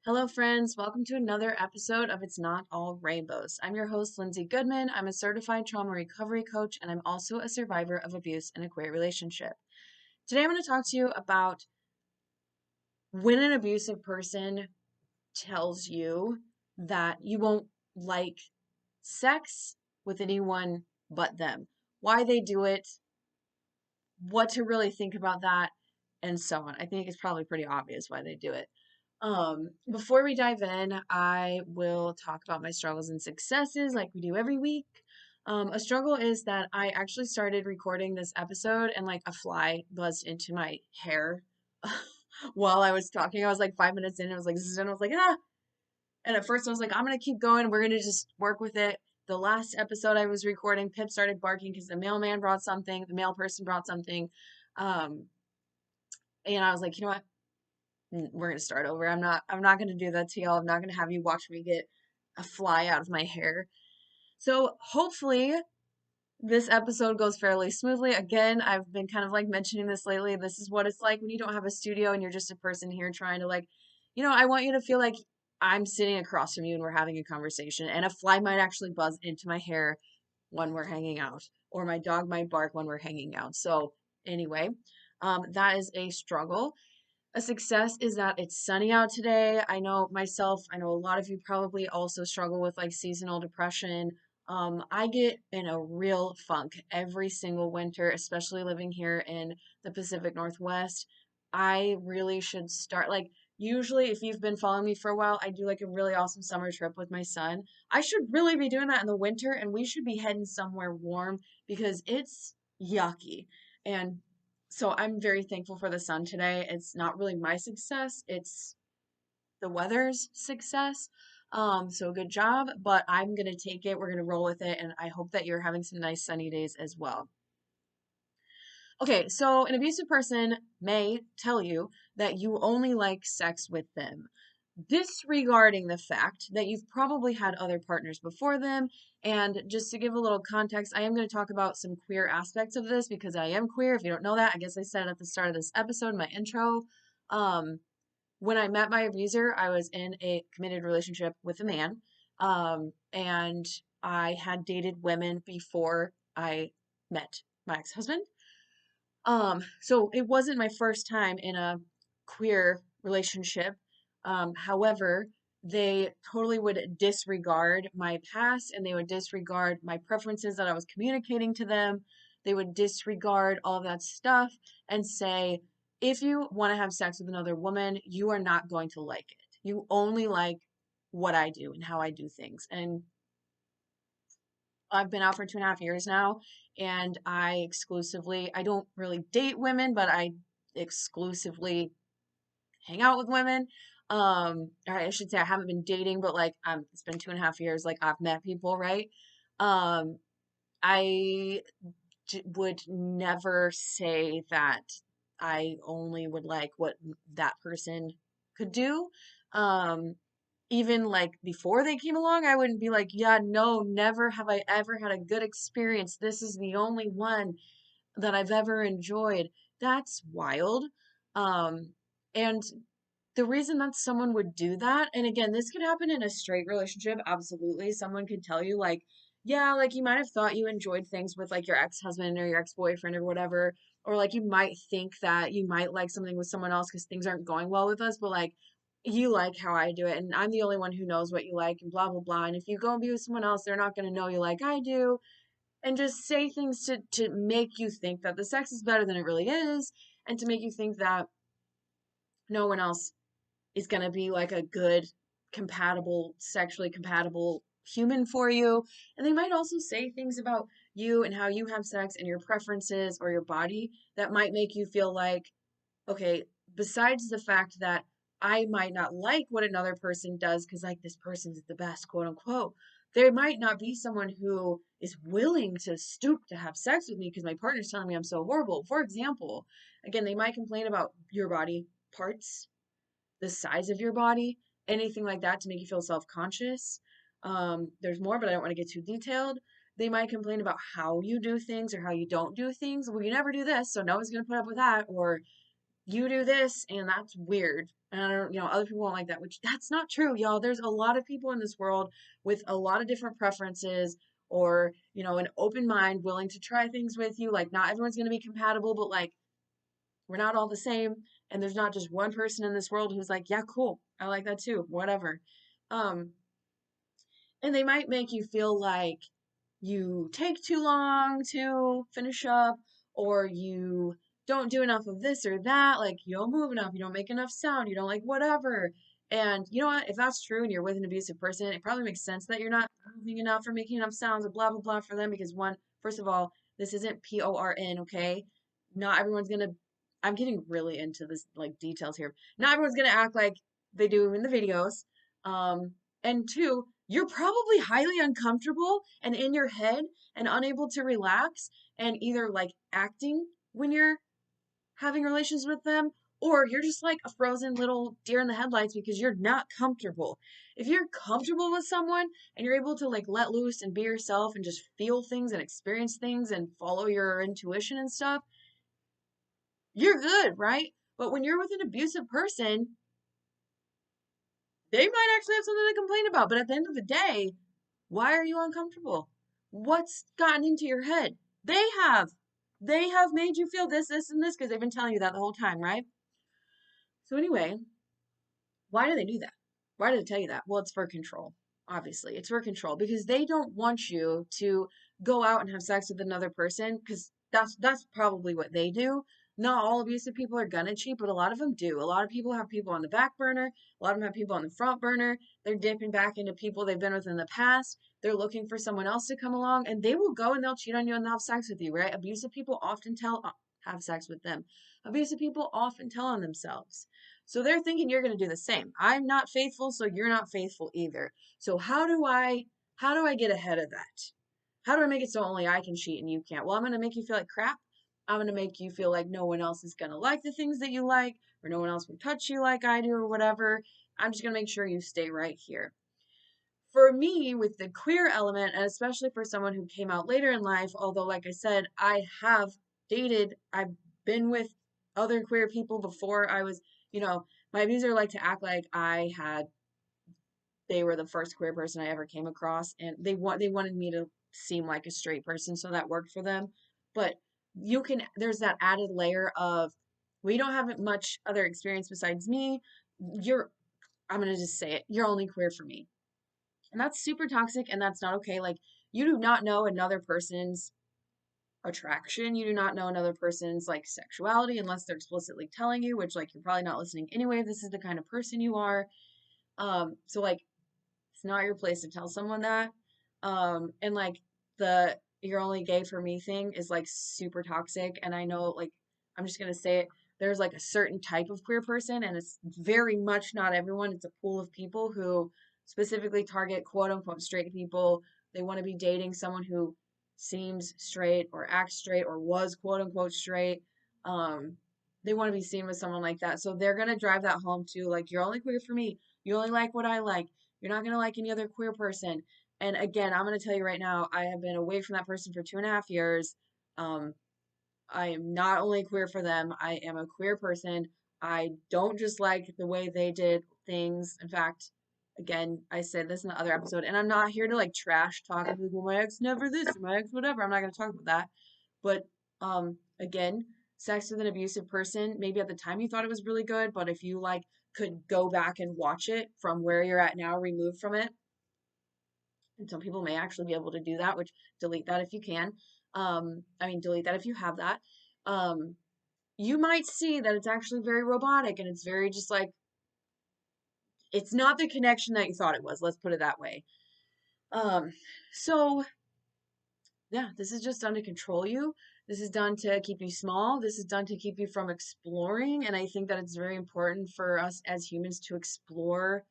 Hello, friends. Welcome to another episode of It's Not All Rainbows. I'm your host, Lindsay Goodman. I'm a certified trauma recovery coach, and I'm also a survivor of abuse in a queer relationship. Today, I'm going to talk to you about when an abusive person tells you that you won't like sex with anyone but them, why they do it, what to really think about that, and so on. I think it's probably pretty obvious why they do it. Before we dive in, I will talk about my struggles and successes like we do every week. A struggle is that I actually started recording this episode and like a fly buzzed into my hair while I was talking. I was like 5 minutes in, and I was like, zzz, and I was like, ah. And at first I was like, I'm gonna keep going. We're gonna just work with it. The last episode I was recording, Pip started barking because the mailman brought something, the mail person brought something. Um, and I was like, you know what? We're gonna start over. I'm not gonna do that to y'all. I'm not gonna have you watch me get a fly out of my hair. So hopefully this episode goes fairly smoothly. Again, I've been kind of like mentioning this lately. This is what it's like when you don't have a studio and you're just a person here trying to like, I want you to feel like I'm sitting across from you and we're having a conversation and a fly might actually buzz into my hair when we're hanging out, or my dog might bark when we're hanging out. So anyway, that is a struggle. A success is that it's sunny out today. I know myself, I know a lot of you probably also struggle with like seasonal depression. I get in a real funk every single winter, especially living here in the Pacific Northwest. I really should start like usually if you've been following me for a while, I do like a really awesome summer trip with my son. I should really be doing that in the winter and we should be heading somewhere warm because it's yucky. And so I'm very thankful for the sun today. It's not really my success, it's the weather's success. So good job, but I'm gonna take it. We're gonna roll with it, and I hope that you're having some nice sunny days as well. Okay, so an abusive person may tell you that you only like sex with them, disregarding the fact that you've probably had other partners before them. And just to give a little context, I am going to talk about some queer aspects of this because I am queer. If you don't know that, I guess I said at the start of this episode, my intro. Um, when I met my abuser, I was in a committed relationship with a man. And I had dated women before I met my ex-husband. So it wasn't my first time in a queer relationship. However, they totally would disregard my past and they would disregard my preferences that I was communicating to them. They would disregard all of that stuff and say, if you want to have sex with another woman, you are not going to like it. You only like what I do and how I do things. And I've been out for 2.5 years now, and I don't really date women, but I exclusively hang out with women. Or I should say I haven't been dating, but like it's been 2.5 years, like I've met people, right? Um, I would never say that I only would like what that person could do. Um, Even like before they came along, I wouldn't be like, yeah, no, never have I ever had a good experience. This is the only one that I've ever enjoyed. That's wild. Um, and the reason that someone would do that, and again, this could happen in a straight relationship, absolutely. Someone could tell you, like, yeah, like you might have thought you enjoyed things with like your ex-husband or your ex-boyfriend or whatever, or like you might think that you might like something with someone else because things aren't going well with us, but like you like how I do it, and I'm the only one who knows what you like, and blah blah blah. And if you go and be with someone else, they're not going to know you like I do, and just say things to make you think that the sex is better than it really is, and to make you think that no one else is going to be like a good, compatible, sexually compatible human for you. And they might also say things about you and how you have sex and your preferences or your body that might make you feel like, okay, besides the fact that I might not like what another person does because, like, this person's the best, quote unquote, there might not be someone who is willing to stoop to have sex with me because my partner's telling me I'm so horrible. For example, again, they might complain about your body parts, the size of your body, anything like that to make you feel self-conscious. There's more, but I don't want to get too detailed. They might complain about how you do things or how you don't do things. Well, you never do this, so no one's going to put up with that. Or you do this and that's weird. And I don't, other people won't like that, which that's not true, y'all. There's a lot of people in this world with a lot of different preferences or, an open mind, willing to try things with you. Like, not everyone's going to be compatible, but like, we're not all the same. And there's not just one person in this world who's like, yeah, cool. I like that too. Whatever. Um, and they might make you feel like you take too long to finish up, or you don't do enough of this or that, like you don't move enough, you don't make enough sound, you don't like whatever. And you know what? If that's true and you're with an abusive person, it probably makes sense that you're not moving enough or making enough sounds or blah blah blah for them because one, first of all, this isn't PORN, okay? Not everyone's gonna I'm getting really into this like details here. Not everyone's gonna act like they do in the videos. Um, and two, you're probably highly uncomfortable and in your head and unable to relax and either like acting when you're having relations with them, or you're just like a frozen little deer in the headlights because you're not comfortable. If you're comfortable with someone and you're able to like let loose and be yourself and just feel things and experience things and follow your intuition and stuff, you're good, right? But when you're with an abusive person, they might actually have something to complain about. But at the end of the day, why are you uncomfortable? What's gotten into your head? They have. They have made you feel this, this, and this because they've been telling you that the whole time, right? So, anyway, why do they do that? Why do they tell you that? Well, it's for control. Obviously, it's for control because they don't want you to go out and have sex with another person because that's probably what they do. Not all abusive people are gonna cheat, but a lot of them do. A lot of people have people on the back burner. A lot of them have people on the front burner. They're dipping back into people they've been with in the past. They're looking for someone else to come along, and they will go and they'll cheat on you and they'll have sex with you, right? Abusive people often have sex with them. Abusive people often tell on themselves. So they're thinking you're going to do the same. I'm not faithful, so you're not faithful either. So how do I get ahead of that? How do I make it so only I can cheat and you can't? Well, I'm going to make you feel like crap. I'm going to make you feel like no one else is going to like the things that you like, or no one else will touch you like I do, or whatever. I'm just going to make sure you stay right here. For me, with the queer element, and especially for someone who came out later in life, although, like I said, I've been with other queer people before I was, my abuser liked to act like they were the first queer person I ever came across, and they wanted me to seem like a straight person, so that worked for them. But there's that added layer of, we don't have much other experience besides me. You're, I'm gonna just say it, you're only queer for me. And that's super toxic and that's not okay. Like, you do not know another person's attraction. You do not know another person's like sexuality unless they're explicitly telling you, which like you're probably not listening anyway if this is the kind of person you are. So like it's not your place to tell someone that. And like the you're only gay for me thing is like super toxic. And I know, like, I'm just gonna say it. There's like a certain type of queer person, and it's very much not everyone. It's a pool of people who specifically target quote unquote straight people. They want to be dating someone who seems straight or acts straight or was quote unquote straight. Um, they want to be seen with someone like that. So they're gonna drive that home too. Like, you're only queer for me. You only like what I like. You're not gonna like any other queer person. And again, I'm gonna tell you right now, I have been away from that person for 2.5 years. Um, I am not only queer for them, I am a queer person. I don't just like the way they did things. In fact, again, I said this in the other episode, and I'm not here to like trash talk like, well, my ex never this, or my ex whatever. I'm not gonna talk about that. But again, sex with an abusive person, maybe at the time you thought it was really good, but if you like could go back and watch it from where you're at now, removed from it, and some people may actually be able to do that, which delete that if you can. Delete that if you have that. Um, you might see that it's actually very robotic and it's very just like, it's not the connection that you thought it was. Let's put it that way. Um, so yeah, this is just done to control you. This is done to keep you small. This is done to keep you from exploring. And I think that it's very important for us as humans to explore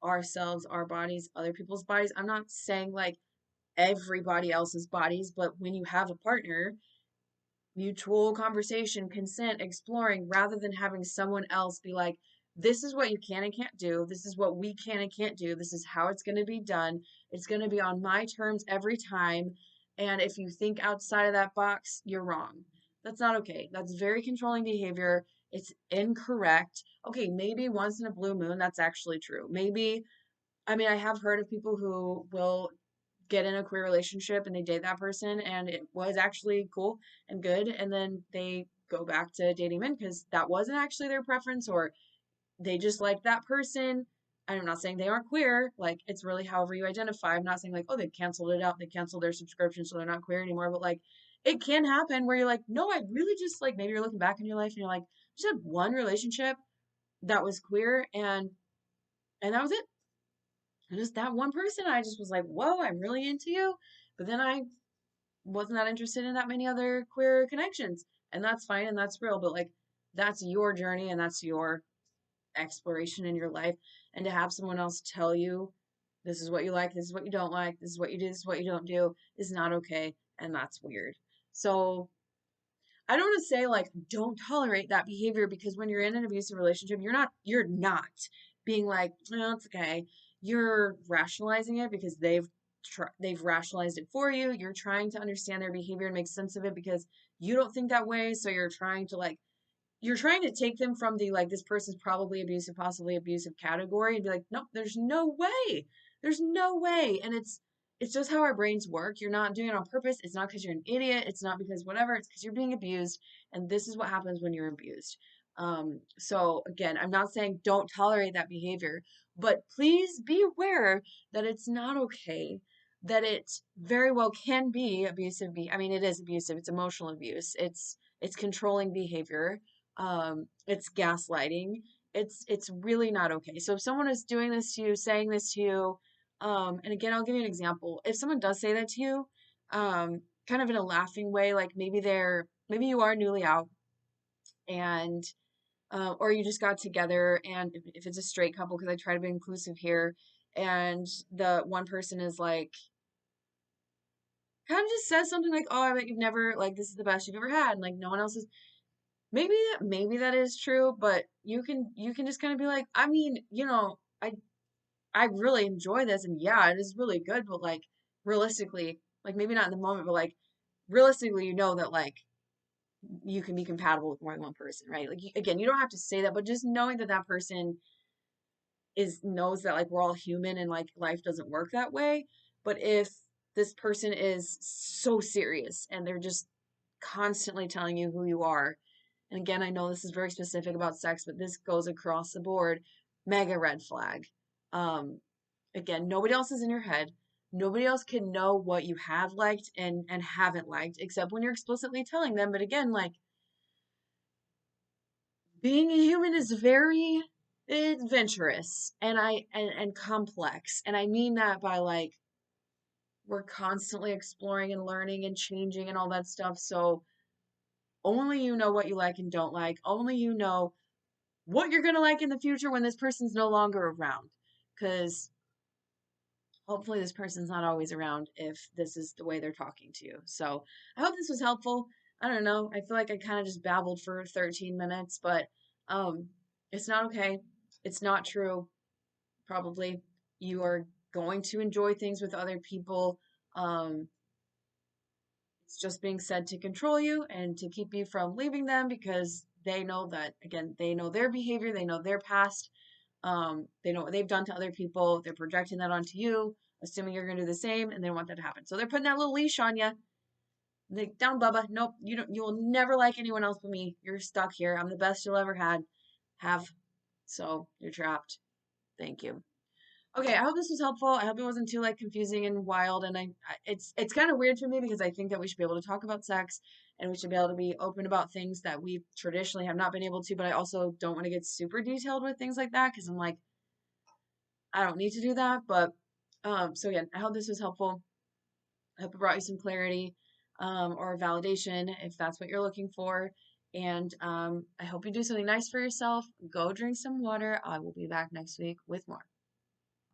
ourselves, our bodies, other people's bodies. I'm not saying like everybody else's bodies, but when you have a partner, mutual conversation, consent, exploring, rather than having someone else be like, this is what you can and can't do. This is what we can and can't do. This is how it's going to be done. It's going to be on my terms every time. And if you think outside of that box, you're wrong. That's not okay. That's very controlling behavior. It's incorrect. Okay, maybe once in a blue moon, that's actually true. Maybe, I mean, I have heard of people who will get in a queer relationship and they date that person and it was actually cool and good. And then they go back to dating men because that wasn't actually their preference or they just like that person. I'm not saying they aren't queer. Like, it's really however you identify. I'm not saying, like, oh, they canceled it out. They canceled their subscription, so they're not queer anymore. But, like, it can happen where you're like, no, I really just, like, maybe you're looking back in your life and you're like, just had one relationship that was queer and that was it. And just that one person, I just was like, whoa, I'm really into you. But then I wasn't that interested in that many other queer connections. And that's fine and that's real. But, like, that's your journey and that's your exploration in your life, and to have someone else tell you this is what you like, this is what you don't like, this is what you do, this is what you don't do is not okay, and that's weird. So I don't want to say like don't tolerate that behavior because when you're in an abusive relationship, you're not being like, oh, it's okay. You're rationalizing it because they've rationalized it for you. You're trying to understand their behavior and make sense of it because you don't think that way, so you're trying to take them from the like this person's probably abusive, possibly abusive category and be like, nope, there's no way. There's no way. And it's just how our brains work. You're not doing it on purpose. It's not because you're an idiot. It's not because whatever. It's because you're being abused. And this is what happens when you're abused. So again, I'm not saying don't tolerate that behavior, but please be aware that it's not okay. That it very well can be abusive. I mean, it is abusive. It's emotional abuse. It's controlling behavior, it's gaslighting. It's really not okay. So if someone is doing this to you, saying this to you, and again, I'll give you an example. If someone does say that to you, kind of in a laughing way, like maybe you are newly out and or you just got together, and if it's a straight couple, because I try to be inclusive here, and the one person is like kind of just says something like, "Oh, I bet you've never like this is the best you've ever had," and like no one else is. Maybe that is true, but you can just kind of be like, I mean, I really enjoy this and yeah, it is really good, but like realistically, like maybe not in the moment, but like realistically, you know that like you can be compatible with more than one person, right? Like again, you don't have to say that, but just knowing that that person is knows that like we're all human and like life doesn't work that way. But if this person is so serious and they're just constantly telling you who you are, and again, I know this is very specific about sex, but this goes across the board, mega red flag. Um, Again, nobody else is in your head. Nobody else can know what you have liked and haven't liked, except when you're explicitly telling them. But again, like being a human is very adventurous and complex. And I mean that by like we're constantly exploring and learning and changing and all that stuff. So only you know what you like and don't like. Only you know what you're going to like in the future when this person's no longer around. Because hopefully this person's not always around if this is the way they're talking to you. So I hope this was helpful. I don't know. I feel like I kind of just babbled for 13 minutes, but um, it's not okay. It's not true. Probably you are going to enjoy things with other people. Um, it's just being said to control you and to keep you from leaving them because they know that, again, they know their behavior, they know their past, they know what they've done to other people. They're projecting that onto you, assuming you're going to do the same, and they want that to happen. So they're putting that little leash on you. Like, down, Bubba. Nope, you don't. You will never like anyone else but me. You're stuck here. I'm the best you'll ever have. So you're trapped. Thank you. Okay, I hope this was helpful. I hope it wasn't too like confusing and wild. And it's kind of weird for me because I think that we should be able to talk about sex and we should be able to be open about things that we traditionally have not been able to. But I also don't want to get super detailed with things like that because I'm like, I don't need to do that. But so again, I hope this was helpful. I hope it brought you some clarity or validation if that's what you're looking for. And I hope you do something nice for yourself. Go drink some water. I will be back next week with more.